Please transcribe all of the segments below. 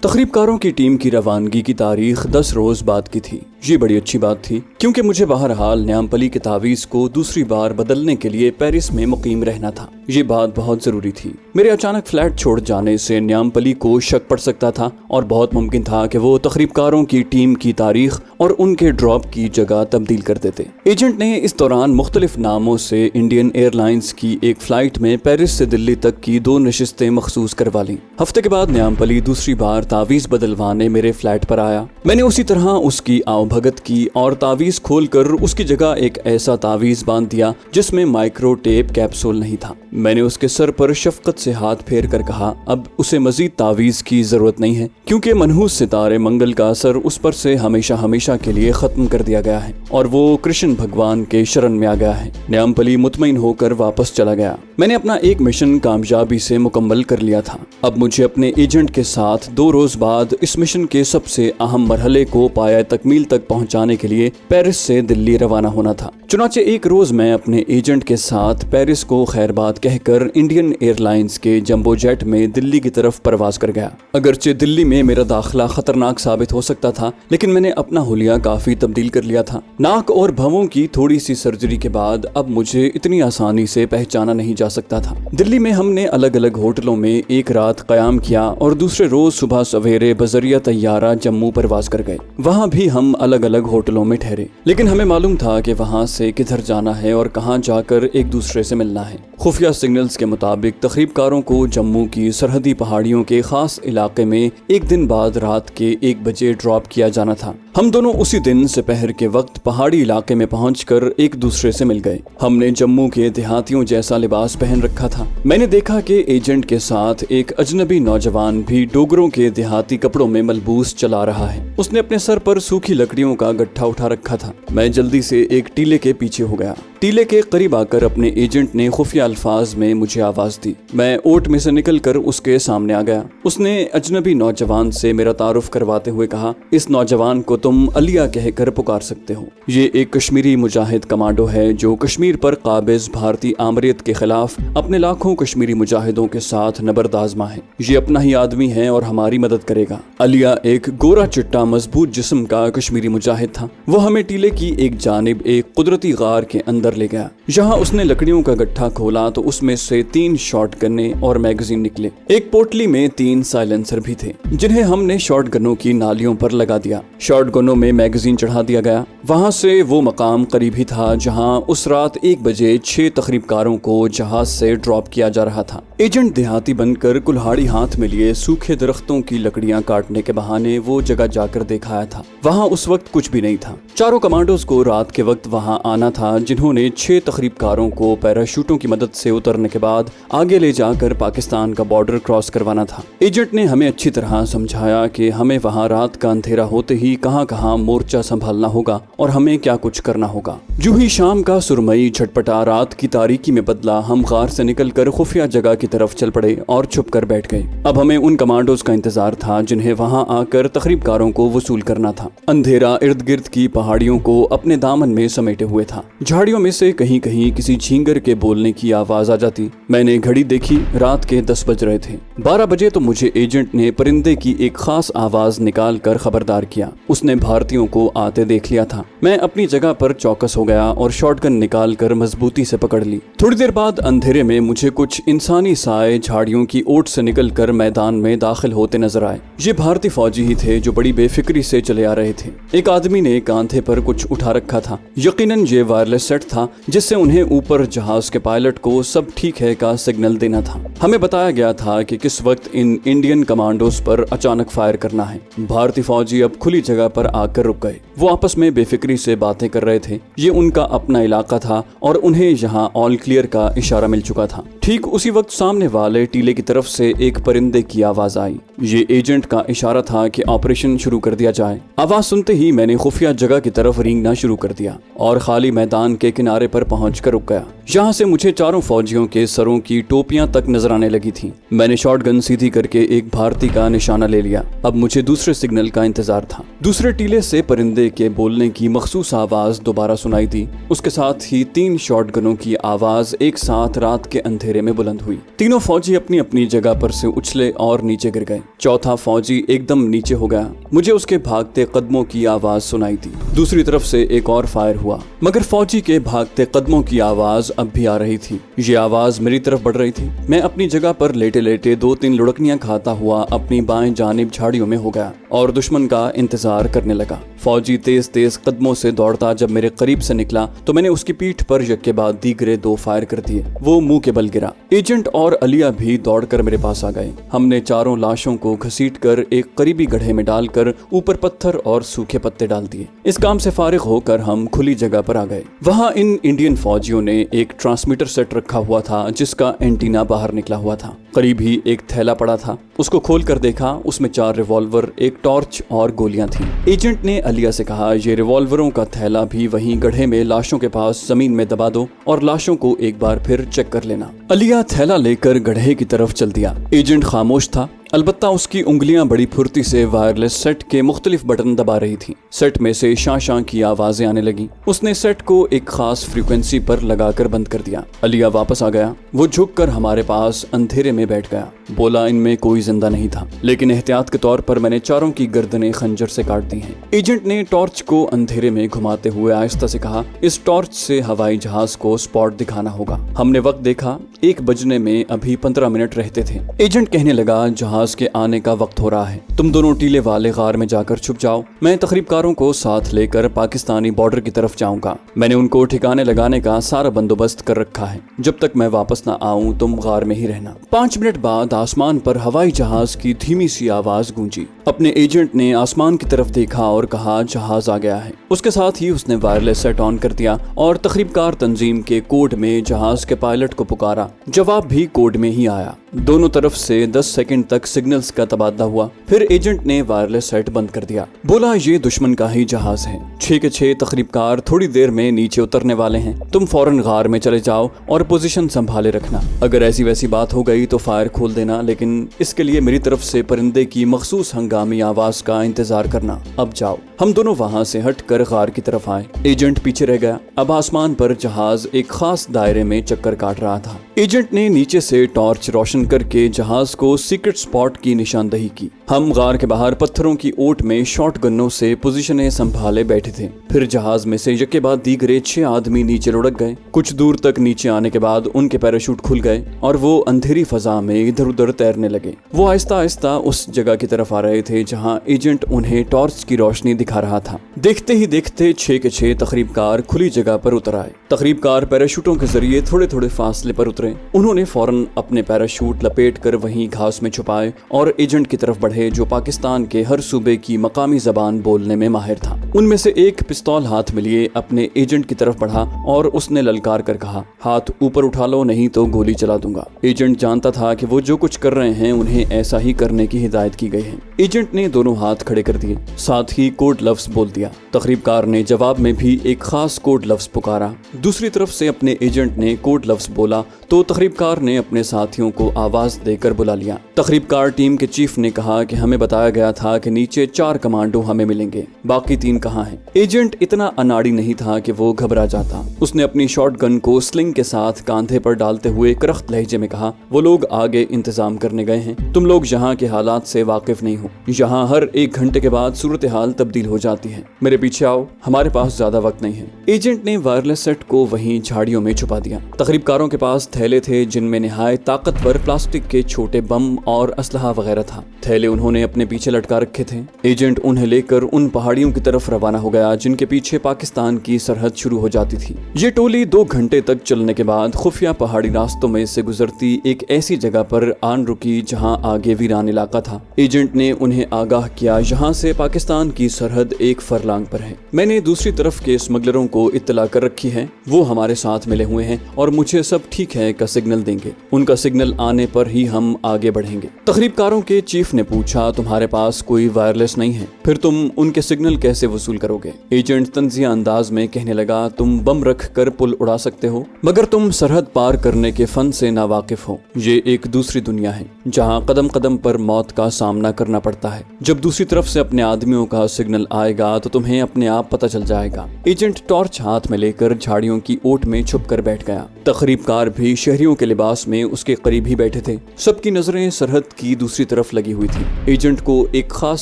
تخریب کاروں کی ٹیم کی روانگی کی تاریخ 10 روز بعد کی تھی۔ یہ بڑی اچھی بات تھی کیونکہ مجھے بہرحال نیامپلی کے تعویذ کو دوسری بار بدلنے کے لیے پیرس میں مقیم رہنا تھا۔ یہ بات بہت ضروری تھی۔ میرے اچانک فلیٹ چھوڑ جانے سے نیامپلی کو شک پڑ سکتا تھا اور بہت ممکن تھا کہ وہ تخریب کاروں کی ٹیم کی تاریخ اور ان کے ڈراپ کی جگہ تبدیل کر دیتے۔ ایجنٹ نے اس دوران مختلف ناموں سے انڈین ایئر لائنز کی ایک فلائٹ میں پیرس سے دلی تک کی 2 نشستیں مخصوص کروا لیں۔ ہفتے کے بعد نیامپلی دوسری بار تعویذ بدلوانے میرے فلیٹ پر آیا۔ میں نے اسی طرح اس کی آؤ بھگت کی اور تعویذ کھول کر اس کی جگہ ایک ایسا تعویذ باندھ دیا جس میں مائکرو ٹیپ کیپسول نہیں تھا۔ میں نے اس کے سر پر شفقت سے ہاتھ پھیر کر کہا اب اسے مزید تعویذ کی ضرورت نہیں ہے کیونکہ منحوس ستارے منگل کا اثر اس پر سے ہمیشہ کے لیے ختم کر دیا گیا ہے اور وہ کرشن بھگوان کے شرن میں آ گیا ہے۔ نیامپلی مطمئن ہو کر واپس چلا گیا۔ میں نے اپنا ایک مشن کامیابی سے مکمل کر لیا تھا۔ اب مجھے اپنے ایجنٹ کے ساتھ 2 روز بعد اس مشن کے سب سے اہم مرحلے کو پایہ تکمیل تک پہنچانے کے لیے پیرس سے دلی روانہ ہونا تھا۔ چنانچہ ایک روز میں اپنے ایجنٹ کے ساتھ پیرس کو خیر بات کہہ کر انڈین ایئر لائنز کے جمبو جیٹ میں دلی کی طرف پرواز کر گیا۔ اگرچہ دلی میں میرا داخلہ خطرناک ثابت ہو سکتا تھا لیکن میں نے اپنا حلیہ کافی تبدیل کر لیا تھا۔ ناک اور بھووں کی تھوڑی سی سرجری کے بعد اب مجھے اتنی آسانی سے پہچانا نہیں جا سکتا تھا۔ دلی میں ہم نے الگ الگ ہوٹلوں میں ایک رات قیام کیا اور دوسرے روز صبح سویرے بذریعہ طیارہ جموں پرواز کر گئے۔ وہاں بھی ہم الگ الگ ہوٹلوں میں ٹھہرے لیکن ہمیں معلوم تھا کہ وہاں سے کدھر جانا ہے اور کہاں جا کر ایک دوسرے سے ملنا ہے۔ خفیہ سگنلز کے مطابق تخریب کاروں کو جموں کی سرحدی پہاڑیوں کے خاص علاقے میں ایک دن بعد رات کے 1 بجے ڈراپ کیا جانا تھا۔ ہم دونوں اسی دن سپہر کے وقت پہاڑی علاقے میں پہنچ کر ایک دوسرے سے مل گئے۔ ہم نے جموں کے دیہاتیوں جیسا لباس پہن رکھا تھا۔ میں نے دیکھا کہ ایجنٹ کے ساتھ ایک اجنبی نوجوان بھی ڈوگروں کے دیہاتی کپڑوں میں ملبوس چلا رہا ہے۔ اس نے اپنے سر پر سوکھی لکڑیوں کا گٹھا اٹھا رکھا تھا۔ میں جلدی سے ایک ٹیلے کے پیچھے ہو گیا۔ ٹیلے کے قریب آ کر اپنے ایجنٹ نے خفیہ الفاظ میں مجھے آواز دی۔ میں اوٹ میں سے نکل کر اس کے سامنے آ گیا۔ اس نے اجنبی نوجوان سے میرا تعارف کرواتے ہوئے کہا اس نوجوان کو تم علیہ کہہ کر پکار سکتے ہو۔ یہ ایک کشمیری مجاہد کمانڈو ہے جو کشمیر پر قابض بھارتی آمریت کے خلاف اپنے لاکھوں کشمیری مجاہدوں کے ساتھ نبرد آزما ہے۔ یہ اپنا ہی آدمی ہے اور ہماری مدد کرے گا۔ علیہ ایک گورا چٹا مضبوط جسم کا کشمیری مجاہد تھا۔ وہ ہمیں ٹیلے کی ایک جانب ایک قدرتی غار کے اندر لے گیا۔ جہاں اس نے لکڑیوں کا گٹھا کھولا تو اس میں سے 3 شارٹ گنیں اور میگزین نکلے۔ ایک پوٹلی میں 3 سائلنسر بھی تھے جنہیں ہم نے شارٹ گنوں کی نالیوں پر لگا دیا۔ شارٹ گنوں میں میگزین چڑھا دیا گیا۔ وہاں سے وہ مقام قریب ہی تھا جہاں اس رات 1 بجے 6 تخریب کاروں کو جہاز سے ڈراپ کیا جا رہا تھا۔ ایجنٹ دیہاتی بن کر کلہاڑی ہاتھ میں لیے سوکھے درختوں کی لکڑیاں کاٹنے کے بہانے وہ جگہ جا کر دیکھ آیا تھا۔ وہاں اس وقت کچھ بھی نہیں تھا۔ 4 کمانڈوز کو رات کے وقت وہاں آنا تھا جنہوں نے 6 تخریب کاروں کو پیراشوٹوں کی مدد سے اترنے کے بعد آگے لے جا کر پاکستان کا بارڈر کراس کروانا تھا۔ ایجنٹ نے ہمیں اچھی طرح سمجھایا کہ ہمیں وہاں رات کا اندھیرا ہوتے ہی کہاں کہاں مورچہ سنبھالنا ہوگا اور ہمیں کیا کچھ کرنا ہوگا۔ جو ہی شام کا سرمئی جھٹپٹا رات کی تاریکی میں بدلا، ہم غار سے نکل کر خفیہ جگہ کی طرف چل پڑے اور چھپ کر بیٹھ گئے۔ اب ہمیں ان کمانڈوز کا انتظار تھا جنہیں وہاں آ کر تخریب کاروں کو وصول کرنا تھا۔ اندھیرا ارد گرد کی پہاڑیوں کو اپنے دامن میں سمیٹے ہوئے تھا۔ جھاڑیوں میں سے کہیں کہیں کسی جھینگر کے بولنے کی آواز آ جاتی۔ میں نے گھڑی دیکھی، رات کے 10 بج رہے تھے۔ 12 بجے تو مجھے ایجنٹ نے پرندے کی ایک خاص آواز نکال کر خبردار کیا۔ اس نے بھارتیوں کو آتے دیکھ لیا تھا۔ میں اپنی جگہ پر چوکس ہو گیا اور شارٹ گن نکال کر مضبوطی سے پکڑ لی۔ تھوڑی دیر بعد اندھیرے میں مجھے کچھ انسانی سائے جھاڑیوں کی اوٹ سے نکل کر میدان میں داخل ہوتے نظر آئے۔ یہ بھارتی فوجی ہی تھے جو بڑی بے فکری سے چلے آ رہے تھے۔ ایک آدمی نے کاندھے پر کچھ اٹھا رکھا تھا۔ یقیناً یہ وائرلیس سیٹ تھا جس سے انہیں اوپر جہاز کے پائلٹ کو سب ٹھیک ہے کا سگنل دینا تھا۔ ہمیں بتایا گیا تھا کہ کس وقت ان انڈین کمانڈوز پر اچانک فائر کرنا ہے۔ بھارتی فوجی اب کھلی جگہ پر آ کر رک گئے۔ وہ آپس میں بے فکری سے باتیں کر رہے تھے۔ یہ ان کا اپنا علاقہ تھا اور انہیں یہاں آل کلیئر کا اشارہ مل چکا تھا۔ ٹھیک اسی وقت سامنے والے ٹیلے کی طرف سے ایک پرندے کی آواز آئی۔ یہ ایجنٹ کا اشارہ تھا کہ آپریشن شروع کر دیا جائے۔ آواز سنتے ہی میں نے خفیہ جگہ کی طرف رینگنا شروع کر دیا اور خالی میدان کے किनारे पर पहुंचकर रुक गया। यहाँ से मुझे चारों फौजियों के सरों की टोपियां तक नजर आने लगी थीं। मैंने शॉटगन सीधी करके एक भारतीय का निशाना ले लिया। अब मुझे दूसरे सिग्नल का इंतजार था। दूसरे टीले से परिंदे के बोलने की मखसूस आवाज दोबारा सुनाई दी। उसके साथ ही 3 शॉटगनों की आवाज एक साथ रात के अंधेरे में बुलंद हुई। तीनों फौजी अपनी अपनी जगह पर से उछले और नीचे गिर गए। चौथा फौजी एकदम नीचे हो गया। मुझे उसके भागते कदमों की आवाज सुनाई दी। दूसरी तरफ से एक और फायर हुआ, मगर फौजी के भागते कदमों की आवाज अब भी आ रही थी। ये आवाज मेरी तरफ बढ़ रही थी। मैं अपनी जगह पर लेटे लेटे 2-3 लुढ़कनियां खाता हुआ अपनी बाएं जानिब झाड़ियों में हो गया और दुश्मन का इंतजार करने लगा। फौजी तेज तेज कदमों से दौड़ता जब मेरे करीब से निकला तो मैंने उसकी पीठ पर यक्के बाद दीगरे 2 फायर कर दिए। वो मुंह के बल गिरा। एजेंट और अलिया भी दौड़कर मेरे पास आ गए। हमने चारों लाशों को घसीटकर एक करीबी गड्ढे में डालकर ऊपर पत्थर और सूखे पत्ते डाल दिए। इस काम से फारिग होकर हम खुली जगह पर आ गए। वहाँ इन इंडियन फौजियों ने एक ट्रांसमीटर सेट रखा हुआ था जिसका एंटीना बाहर निकला हुआ था। करीब ही एक थैला पड़ा था। उसको खोल कर देखा, उसमें 4 रिवॉल्वर, एक टॉर्च और गोलियां थीं। एजेंट ने अलिया से कहा, ये रिवॉल्वरों का थैला भी वहीं गड्ढे में लाशों के पास जमीन में दबा दो और लाशों को एक बार फिर चेक कर लेना। अलिया थैला लेकर गड्ढे की तरफ चल दिया। एजेंट खामोश था, अलबत्ता उसकी उंगलियां बड़ी फुर्ती से वायरलेस सेट के मुख्तलिफ बटन दबा रही थी। सेट में से शां शां की आवाजें आने लगी। उसने सेट को एक खास फ्रीक्वेंसी पर लगाकर बंद कर दिया। अलिया वापस आ गया। वो झुककर हमारे पास अंधेरे में बैठ गया। बोला, इनमें कोई जिंदा नहीं था, लेकिन एहतियात के तौर पर मैंने चारों की गर्दनें खंजर से काट दी हैं। एजेंट ने टॉर्च को अंधेरे में घुमाते हुए आहिस्ता से कहा, इस टॉर्च से हवाई जहाज को स्पॉट दिखाना होगा। हमने वक्त देखा, 1 बजने में अभी 15 मिनट रहते थे। एजेंट कहने लगा, जहाज के आने का वक्त हो रहा है। तुम दोनों टीले वाले गार में जाकर छुप जाओ। मैं तकरीबकारों को साथ लेकर पाकिस्तानी बॉर्डर की तरफ जाऊंगा। मैंने उनको ठिकाने लगाने का सारा बंदोबस्त कर रखा है। जब तक मैं वापस ना आऊं तुम गार में ही रहना। 5 मिनट बाद आसमान पर हवाई जहाज की धीमी सी आवाज गूंजी। अपने एजेंट ने आसमान की तरफ देखा और कहा, जहाज आ गया है। उसके साथ ही उसने वायरलेस सेट ऑन कर दिया और तकरीबकार तंजीम के कोड में जहाज के पायलट को पुकारा। जवाब भी कोड में ही आया। दोनों तरफ से 10 सेकंड तक सिग्नल्स का तबादला हुआ। फिर एजेंट ने वायरलेस सेट बंद कर दिया। बोला, ये दुश्मन का ही जहाज है। 6 के 6 तकरीबकार थोड़ी देर में नीचे उतरने वाले हैं। तुम फौरन गार में चले जाओ और पोजीशन संभाले रखना। अगर ऐसी वैसी बात हो गई तो फायर खोल देना, लेकिन इसके लिए मेरी तरफ से परिंदे की मखसूस हंगामी आवाज का इंतजार करना। अब जाओ। हम दोनों वहाँ से हटकर गार की तरफ आए। एजेंट पीछे रह गया। अब आसमान पर जहाज एक खास दायरे में चक्कर काट रहा था। एजेंट ने नीचे से टॉर्च रोशन करके जहाज को सीक्रेट स्पॉट की निशानदही की। हम गार के बाहर पत्थरों की ओट में शॉट गन्नों से पोजीशनें संभाले बैठे थे। फिर जहाज में से यके बाद दीगरे 6 आदमी नीचे लुढ़क गए। कुछ दूर तक नीचे आने के बाद उनके पैराशूट खुल गए और वो अंधेरी फजा में इधर उधर तैरने लगे। वो आहिस्ता आहिस्ता उस जगह की तरफ आ रहे थे जहां एजेंट उन्हें टॉर्च की रोशनी दिखा रहा था। देखते ही देखते 6 के 6 तकरीबकार खुली जगह पर उतर आए। तकरीबकार पैराशूटों के जरिए थोड़े थोड़े फासले पर उतरे। उन्होंने फौरन अपने पैराशूट लपेट कर वहीं घास में छुपाए और एजेंट की तरफ बढ़े, जो पाकिस्तान के हर सूबे की मकामी जबान बोलने में माहिर था। उनमें से एक पिस्तौल हाथ में लिए अपने एजेंट की तरफ बढ़ा और उसने ललकार कर कहा, हाथ ऊपर उठा लो नहीं तो गोली चला दूंगा। एजेंट जानता था कि वो जो कुछ कर रहे हैं उन्हें ऐसा ही करने की हिदायत की गई है। एजेंट ने दोनों हाथ खड़े कर दिए, साथ ही कोड लफ्ज बोल दिया। तकरीबकार ने जवाब में भी एक खास कोड लफ्ज पुकारा। दूसरी तरफ से अपने एजेंट ने कोड लफ्ज बोला तो तकरीबकार ने अपने साथियों को आवाज देकर बुला लिया। तकरीबकार टीम के चीफ ने कहा कि हमें बताया गया था कि नीचे 4 कमांडो हमें मिलेंगे, बाकी 3 कहाँ हैं? एजेंट इतना अनाड़ी नहीं था कि वो घबरा जाता। उसने अपनी शॉटगन को स्लिंग के साथ कांधे पर डालते हुए करख्त लहजे में कहा, वो लोग आगे इंतजाम करने गए हैं। तुम लोग यहाँ के हालात से वाकिफ नहीं हो। यहाँ हर 1 घंटे के बाद सूरत हाल तब्दील हो जाती है। मेरे पीछे आओ, हमारे पास ज्यादा वक्त नहीं है। एजेंट ने वायरलेस सेट को वहीं झाड़ियों में छुपा दिया। तकरीबकारों के पास थैले थे जिनमें निहायत ताकतवर प्लास्टिक के छोटे बम और असलहा वगैरह था। थैले उन्होंने अपने पीछे लटका रखे थे। एजेंट उन्हें लेकर उन पहाड़ियों की तरफ रवाना हो गया जिनके पीछे पाकिस्तान की सरहद शुरू हो जाती थी। ये टोली 2 घंटे तक चलने के बाद खुफिया पहाड़ी रास्तों में से गुजरती एक ऐसी जगह पर आन रुकी जहां आगे वीरान इलाका था। एजेंट ने उन्हें आगाह किया, यहाँ से पाकिस्तान की सरहद 1 फरलांग पर है। मैंने दूसरी तरफ के स्मगलरों को इत्तला कर रखी है وہ ہمارے ساتھ ملے ہوئے ہیں اور مجھے سب ٹھیک ہے کا سگنل دیں گے، ان کا سگنل آنے پر ہی ہم آگے بڑھیں گے۔ تخریب کاروں کے چیف نے پوچھا تمہارے پاس کوئی وائرلیس نہیں ہے، پھر تم ان کے سگنل کیسے وصول کرو گے؟ ایجنٹ طنزیہ انداز میں کہنے لگا تم بم رکھ کر پل اڑا سکتے ہو مگر تم سرحد پار کرنے کے فن سے ناواقف ہو۔ یہ ایک دوسری دنیا ہے جہاں قدم قدم پر موت کا سامنا کرنا پڑتا ہے۔ جب دوسری طرف سے اپنے آدمیوں کا سگنل آئے گا تو تمہیں اپنے آپ پتہ چل جائے گا۔ ایجنٹ ٹارچ ہاتھ میں لے کر جھاڑیوں کی اوٹ میں چھپ کر بیٹھ گیا۔ تخریب کار بھی شہریوں کے لباس میں اس کے قریب ہی بیٹھے تھے۔ سب کی نظریں سرحد کی دوسری طرف لگی ہوئی تھی۔ ایجنٹ کو ایک خاص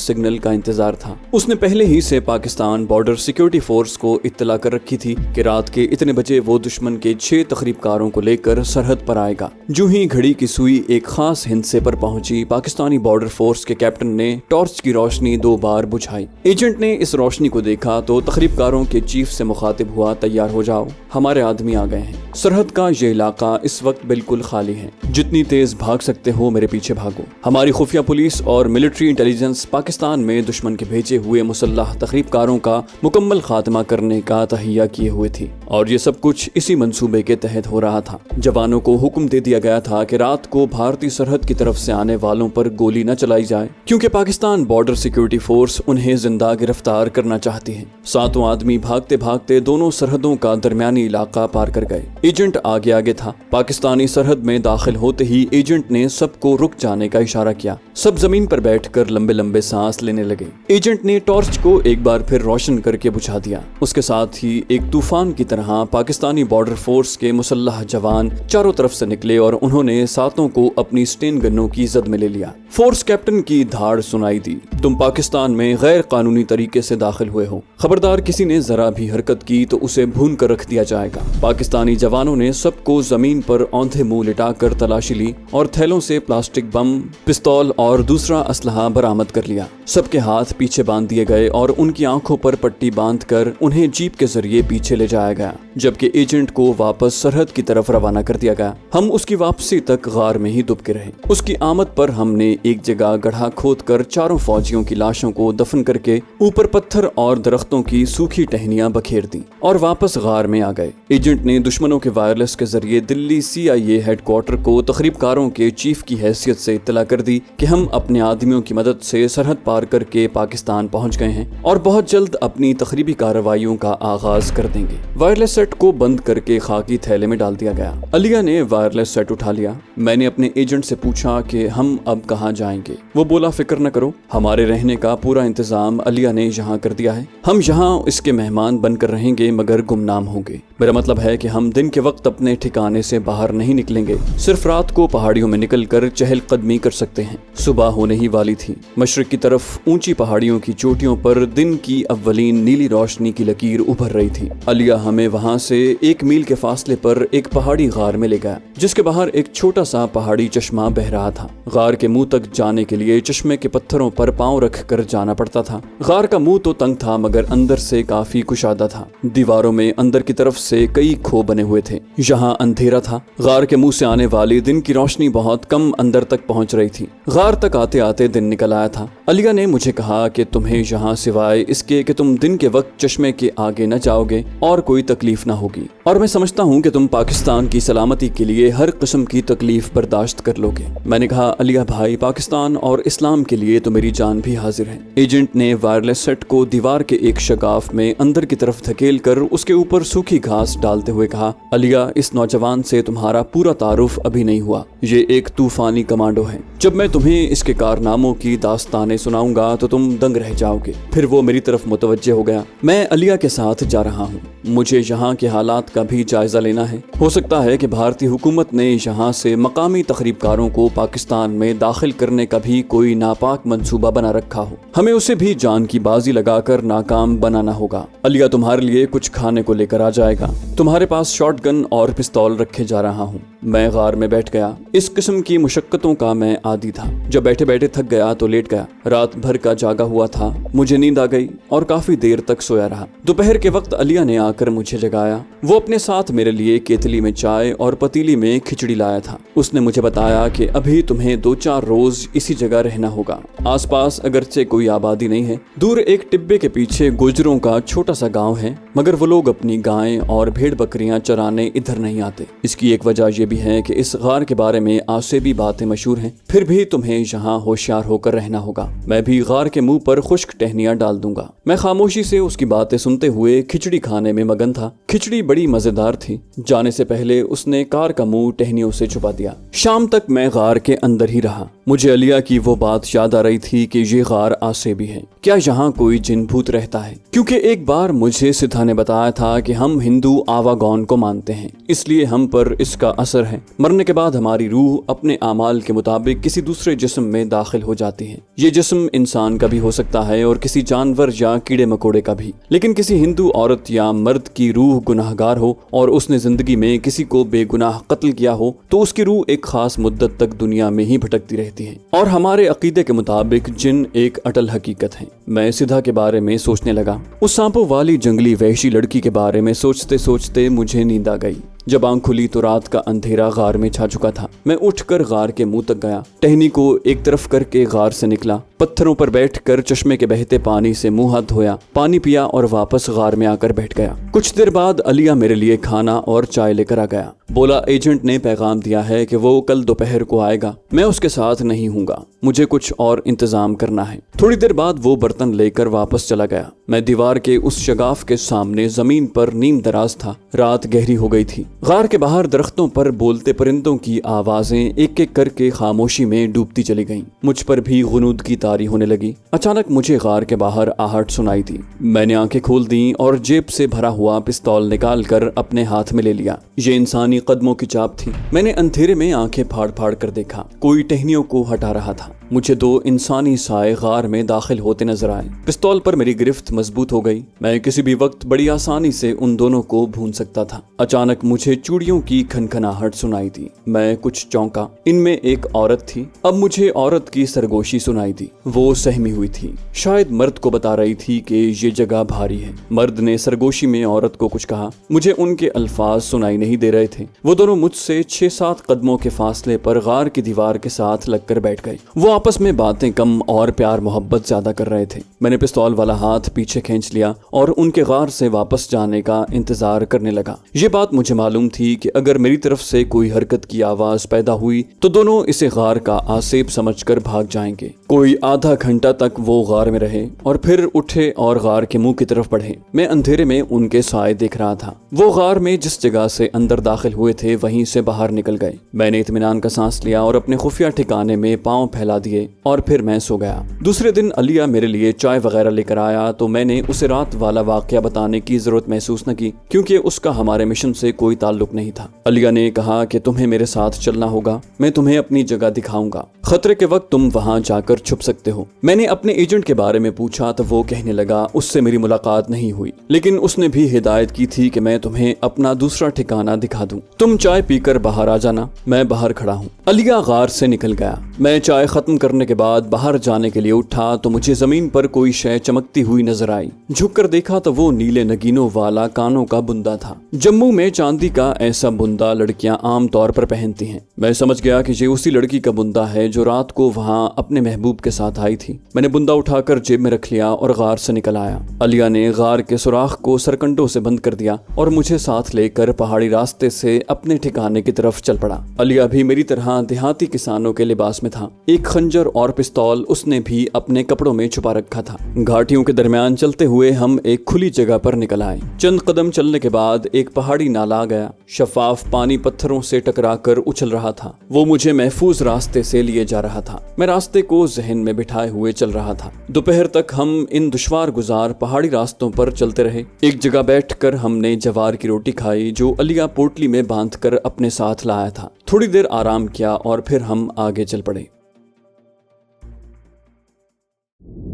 سگنل کا انتظار تھا۔ اس نے پہلے ہی سے پاکستان بارڈر سیکیورٹی فورس کو اطلاع کر رکھی تھی کہ رات کے اتنے بجے وہ دشمن کے 6 تخریب کاروں کو لے کر سرحد پر آئے گا۔ جو ہی گھڑی کی سوئی ایک خاص ہندسے پر پہنچی، پاکستانی بارڈر فورس کے کیپٹن نے ٹارچ کی روشنی 2 بار بجھائی۔ ایجنٹ نے اس روشنی کو دیکھا تو تخریب کاروں کے چیف سے مخاطب ہوا تیار ہو جاؤ، ہمارے آدمی آ گئے ہیں۔ سرحد کا یہ علاقہ اس وقت بالکل خالی ہے، جتنی تیز بھاگ سکتے ہو میرے پیچھے بھاگو۔ ہماری خفیہ پولیس اور ملٹری انٹیلیجنس پاکستان میں دشمن کے بھیجے ہوئے مسلح تخریب کاروں کا مکمل خاتمہ کرنے کا تہیہ کیے ہوئے تھی، اور یہ سب کچھ اسی منصوبے کے تحت ہو رہا تھا۔ جوانوں کو حکم دے دیا گیا تھا کہ رات کو بھارتی سرحد کی طرف سے آنے والوں پر گولی نہ چلائی جائے، کیونکہ پاکستان بارڈر سیکیورٹی فورس انہیں زندہ گرفتار کرنا چاہتی ہے۔ 7 آدمی بھاگتے بھاگتے دونوں سرحدوں کا درمیانی علاقہ پار کر گئے۔ ایجنٹ آگے آگے تھا۔ پاکستانی سرحد میں داخل ہوتے ہی ایجنٹ نے سب کو رک جانے کا اشارہ کیا۔ سب زمین پر بیٹھ کر لمبے لمبے سانس لینے لگے۔ ایجنٹ نے ٹارچ کو ایک بار پھر روشن کر کے بجھا دیا۔ اس کے ساتھ ہی ایک طوفان کی طرح پاکستانی بارڈر فورس کے مسلح جوان چاروں طرف سے نکلے اور انہوں نے 7 کو اپنی سٹین گنوں کی زد میں لے لیا۔ فورس کیپٹن کی دھاڑ سنائی دی، تم پاکستان میں غیر قانونی طریقے سے داخل ہوئے ہو، خبردار کسی نے ذرا بھی حرکت کی تو اسے بھون کر رکھ دیا جائے گا۔ پاکستانی جوانوں نے سب کو زمین پر اوندھے منہ لٹا کر تلاشی لی اور تھیلوں سے پلاسٹک بم، پستول اور دوسرا اسلحہ برآمد کر لیا۔ سب کے ہاتھ پیچھے باندھ دیے گئے اور ان کی آنکھوں پر پٹی باندھ کر انہیں جیپ کے ذریعے پیچھے لے جایا گیا، جبکہ ایجنٹ کو واپس سرحد کی طرف روانہ کر دیا گیا۔ ہم اس کی واپسی تک غار میں ہی دب کے رہے۔ اس کی آمد پر ہم نے ایک جگہ گڑھا کھود کر 4 فوجیوں کی لاشوں کو دفن کر کے اوپر پتھر اور درختوں کی سوکھی ٹہنیاں بکھیر دی اور واپس غار میں آ گئے۔ ایجنٹ نے دشمنوں کے وائرلیس کے ذریعے دلی CIA ہیڈ کوارٹر کو تخریب کاروں کے چیف کی حیثیت سے اطلاع کر دی کہ ہم اپنے آدمیوں کی مدد سے سرحد پار کر کے پاکستان پہنچ گئے ہیں اور بہت جلد اپنی تخریبی کارروائیوں کا آغاز کر دیں گے۔ وائرلیس سیٹ کو بند کر کے خاکی تھیلے میں ڈال دیا گیا۔ علیہ نے وائرلیس سیٹ اٹھا لیا۔ میں نے اپنے ایجنٹ سے پوچھا کہ ہم اب کہاں جائیں گے؟ وہ بولا فکر نہ کرو، ہمارے رہنے کا پورا انتظام علیہ نے یہاں کر دیا ہے۔ ہم یہاں اس کے مہمان بن کر رہیں گے مگر گمنام ہوں گے۔ میرا مطلب ہے کہ ہم دن کے وقت اپنے ٹھکانے سے باہر نہیں نکلیں گے، صرف رات کو پہاڑیوں میں نکل کر چہل قدمی کر سکتے ہیں۔ صبح ہونے ہی والی تھی۔ مشرق کی طرف اونچی پہاڑیوں کی چوٹیوں پر دن کی اولین نیلی روشنی کی لکیر ابھر رہی تھی۔ علیہ ہمیں وہاں سے 1 میل کے فاصلے پر ایک پہاڑی غار میں لے گیا، جس کے باہر ایک چھوٹا سا پہاڑی چشمہ بہ رہا تھا۔ غار کے منہ تک جانے کے لیے چشمے کے پتھروں پر پاؤں رکھ کر جانا پڑتا تھا۔ غار کا منہ تو تنگ تھا مگر اندر سے کافی کشادہ تھا۔ دیواروں میں اندر کی طرف سے کئی کھو بنے ہوئے تھے۔ یہاں اندھیرا تھا۔ غار کے منہ سے آنے والی دن کی روشنی بہت کم اندر تک پہنچ رہی تھی۔ غار تک آتے آتے دن نکل آیا تھا۔ علیہ نے مجھے کہا کہ تمہیں یہاں سوائے اس کے کہ تم دن کے وقت چشمے کے آگے نہ جاؤ گے اور کوئی تکلیف نہ ہوگی، اور میں سمجھتا ہوں کہ تم پاکستان کی سلامتی کے لیے ہر قسم کی تکلیف برداشت کر لو گے۔ میں نے کہا علیہ بھائی، پاکستان اور اسلام کے لیے تو میری جان بھی حاضر ہے۔ ایجنٹ نے وائرلیس سیٹ کو دیوار کے ایک شگاف میں اندر کی طرف دھکیل کر اس کے اوپر سوکھی گھاس ڈالتے ہوئے کہا، علیہ اس نوجوان سے تمہارا پورا تعارف ابھی نہیں ہوا۔ یہ ایک طوفانی کمانڈو ہے۔ جب میں تمہیں اس کے کارناموں کی داستانیں سناؤں گا تو تم دنگ رہ جاؤ گے۔ پھر وہ میری طرف متوجہ ہو گیا۔ میں علیہ کے ساتھ جا رہا ہوں، مجھے یہاں کے حالات کا بھی جائزہ لینا ہے۔ ہو سکتا ہے کہ بھارتی حکومت نے یہاں سے مقامی تخریب کاروں کو پاکستان میں داخل کرنے کا بھی کوئی ناپاک منصوبہ بنا رکھا ہو، ہمیں اسے بھی جان کی بازی لگا کر ناکام بنانا ہوگا۔ علیہ تمہارے لیے کچھ کھانے کو لے کر آ جائے گا، تمہارے پاس شاٹ گن اور پستول رکھے جا رہا ہوں۔ मैं गार में बैठ गया। इस किस्म की मुशक्कतों का मैं आदी था। जब बैठे बैठे थक गया तो लेट गया। रात भर का जागा हुआ था, मुझे नींद आ गई और काफी देर तक सोया रहा। दोपहर के वक्त अलिया ने आकर मुझे जगाया। वो अपने साथ मेरे लिए केतली में चाय और पतीली में खिचड़ी लाया था। उसने मुझे बताया कि अभी तुम्हें 2-4 रोज इसी जगह रहना होगा। आसपास अगरचे कोई आबादी नहीं है। दूर एक टिब्बे के पीछे गुजरों का छोटा सा गांव है, मगर वो लोग अपनी गायें और भेड़ बकरियां चराने इधर नहीं आते। इसकी एक वजह यह भी है कि इस गार के बारे में आज से भी बातें मशहूर हैं। फिर भी तुम्हें यहाँ होशियार होकर रहना होगा। मैं भी गार के मुंह पर खुश्क टहनियां डाल दूंगा। मैं खामोशी से उसकी बातें सुनते हुए खिचड़ी खाने में मगन था। खिचड़ी बड़ी मजेदार थी। जाने से पहले उसने कार का मुंह टहनियों से छुपा दिया। शाम तक मैं गार के अंदर ही रहा। मुझे अलिया की वो बात याद आ रही थी कि ये गार आसे भी है। क्या यहाँ कोई जिन भूत रहता है? क्योंकि एक बार मुझे सिद्धा ने बताया था कि हम हिंदू आवागौन को मानते हैं, इसलिए हम पर इसका असर है। मरने के बाद हमारी रूह अपने आमाल के मुताबिक किसी दूसरे जिस्म में दाखिल हो जाती है। ये जिस्म इंसान का भी हो सकता है और किसी जानवर या कीड़े मकोड़े का भी। लेकिन किसी हिंदू औरत या मर्द की रूह गुनाहगार हो और उसने जिंदगी में किसी को बेगुनाह कत्ल किया हो तो उसकी रूह एक खास मुद्दत तक दुनिया में ही भटकती रहती है। और हमारे अकीदे के मुताबिक जिन एक अटल हकीकत है। मैं सिद्धा के बारे में सोचने लगा। उस सांपों वाली जंगली वहशी लड़की के बारे में सोचते सोचते मुझे नींद आ गई। जब आंख खुली तो रात का अंधेरा गार में छा चुका था। मैं उठकर गार के मुंह तक गया। टहनी को एक तरफ करके गार से निकला। पत्थरों पर बैठकर चश्मे के बहते पानी से मुंह हाथ धोया, पानी पिया और वापस गार में आकर बैठ गया। कुछ देर बाद अलिया मेरे लिए खाना और चाय लेकर आ गया। बोला एजेंट ने पैगाम दिया है कि वो कल दोपहर को आएगा। मैं उसके साथ नहीं हूँगा, मुझे कुछ और इंतजाम करना है। थोड़ी देर बाद वो बर्तन लेकर वापस चला गया। मैं दीवार के उस शगाफ के सामने जमीन पर नीम दराज था। रात गहरी हो गई थी। गार के बाहर दरख्तों पर बोलते परिंदों की आवाजें एक एक करके खामोशी में डूबती चली गईं। मुझ पर भी गुनूद की तारी होने लगी। अचानक मुझे गार के बाहर आहट सुनाई दी। मैंने आंखें खोल दी और जेब से भरा हुआ पिस्तौल निकाल कर अपने हाथ में ले लिया। ये इंसानी कदमों की चाप थी। मैंने अंधेरे में आंखें फाड़ फाड़ कर देखा। कोई टहनियों को हटा रहा था। मुझे 2 इंसानी साए गार में दाखिल होते नजर आए। पिस्तौल पर मेरी गिरफ्त मजबूत हो गई। मैं किसी भी वक्त बड़ी आसानी से उन दोनों को भून सकता था। अचानक मुझे चूड़ियों की खनखनाहट सुनाई दी। मैं कुछ चौंका। इनमें एक औरत थी। अब मुझे औरत की सरगोशी सुनाई दी। वो सहमी हुई थी। शायद मर्द को बता रही थी कि ये जगह भारी है। मर्द ने सरगोशी में औरत को कुछ कहा। मुझे उनके अल्फाज सुनाई नहीं दे रहे थे। वो दोनों मुझसे 6-7 कदमों के फासले पर गार की दीवार के साथ लगकर बैठ गए। वो आपस में बातें कम और प्यार मोहब्बत ज्यादा कर रहे थे। मैंने पिस्तौल वाला हाथ पीछे खींच लिया और उनके गार से वापस जाने का इंतजार करने लगा। ये बात मुझे मालूम थी कि अगर मेरी तरफ से कोई हरकत की आवाज पैदा हुई तो दोनों इसे गार का आसेब समझकर भाग जाएंगे। कोई आधा घंटा तक वो गार में रहे और फिर उठे और गार के मुंह की तरफ बढ़े। मैं अंधेरे में उनके साए देख रहा था। वो गार में जिस जगह से अंदर दाखिल हुए थे वहीं से बाहर निकल गए। मैंने इत्मीनान का सांस लिया और अपने खुफिया ठिकाने में पांव फैला दिए और फिर मैं सो गया। दूसरे दिन अलिया मेरे लिए चाय वगैरह लेकर आया तो मैंने उसे रात वाला वाकया बताने की जरूरत महसूस न की, क्योंकि उसका हमारे मिशन से कोई ताल्लुक नहीं था। अलिया ने कहा कि तुम्हें मेरे साथ चलना होगा, मैं तुम्हें अपनी जगह दिखाऊंगा। खतरे के वक्त तुम वहां जाकर छुप सकते हो। मैंने अपने एजेंट के बारे में पूछा तो वो कहने लगा उससे मेरी मुलाकात नहीं हुई, लेकिन उसने भी हिदायत की थी कि मैं तुम्हें अपना दूसरा ठिकाना दिखा दूं। तुम चाय पीकर बाहर आ जाना, मैं बाहर खड़ा हूँ। अलिया गार से निकल गया। मैं चाय खत्म करने के बाद बाहर जाने के लिए उठा तो मुझे जमीन पर कोई शय चमकती हुई नजर आई। झुककर देखा तो वो नीले नगीनों वाला कानों का बुंदा था। जम्मू में चांदी का ऐसा बुंदा लड़कियां आम तौर पर पहनती हैं। मैं समझ गया कि ये उसी लड़की का बुंदा है जो रात को वहां अपने महबूब के साथ आई थी। मैंने बुंदा उठाकर जेब में रख लिया और गार से निकल आया। अलिया ने गार के सुराख को सरकंडों से बंद कर दिया और मुझे साथ लेकर पहाड़ी रास्ते से अपने ठिकाने की तरफ चल पड़ा। अलिया भी मेरी तरह देहाती किसानों के लिबास में था। एक खंजर और पिस्तौल उसने भी अपने कपड़ों में छुपा रखा था। घाटियों के दरमियान चलते हुए हम एक खुली जगह पर निकल आए। चंद कदम चलने के बाद एक पहाड़ी नाला आ गया। शफाफ पानी पत्थरों से टकराकर उछल रहा था। वो मुझे महफूज रास्ते से लिए जा रहा था। मैं रास्ते को जहन में बिठाए हुए चल रहा था। दोपहर तक हम इन दुश्वार गुजार पहाड़ी रास्तों पर चलते रहे। एक जगह बैठकर हमने जवार की रोटी खाई जो अलिया पोटली में बांधकर अपने साथ लाया था। थोड़ी देर आराम किया और फिर हम आगे चल पड़े।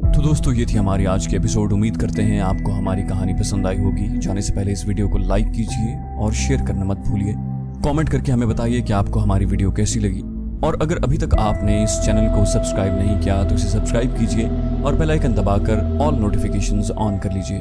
तो दोस्तों ये थी हमारी आज की एपिसोड। उम्मीद करते हैं आपको हमारी कहानी पसंद आई होगी। जाने से पहले इस वीडियो को लाइक कीजिए और शेयर करना मत भूलिए। कमेंट करके हमें बताइए कि आपको हमारी वीडियो कैसी लगी, और अगर अभी तक आपने इस चैनल को सब्सक्राइब नहीं किया तो इसे सब्सक्राइब कीजिए और बेल आइकन दबाकर ऑल नोटिफिकेशंस ऑन कर लीजिए।